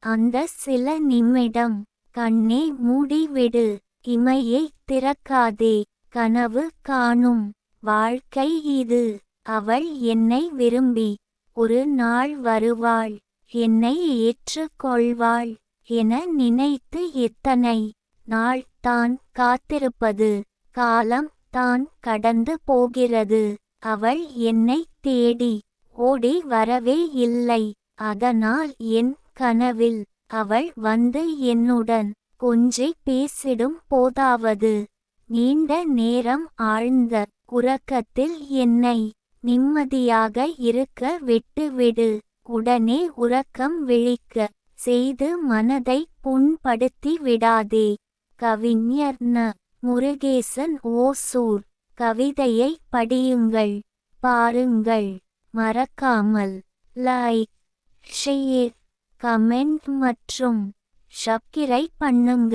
அந்த சில நிமிடம் கண்ணே மூடிவிடு, இமையை திறக்காதே, கனவு காணும் வாழ்க்கை இது. அவள் என்னை விரும்பி ஒரு நாள் வருவாள், என்னை ஏற்றுக்கொள்வாள் என நினைத்து எத்தனை நாள் தான் காத்திருப்பது. காலம் தான் கடந்து போகிறது, அவள் என்னை தேடி ஓடி வரவே இல்லை. அதனால் என் கனவில் அவள் வந்து என்னுடன் கொஞ்சி பேசிடும் போதாவது நீண்ட நேரம் ஆழ்ந்த உறக்கத்தில் என்னை நிம்மதியாக இருக்க விட்டுவிடு. உடனே உறக்கம் விழிக்க செய்து மனதை புண்படுத்தி விடாதே. கவிஞர் ந. முருகேசன் ஓசூர். கவிதையை படியுங்கள், பாருங்கள். மறக்காமல் லைக், ஷேர், கமெண்ட் மற்றும் சப்ஸ்கிரைப் பண்ணுங்க.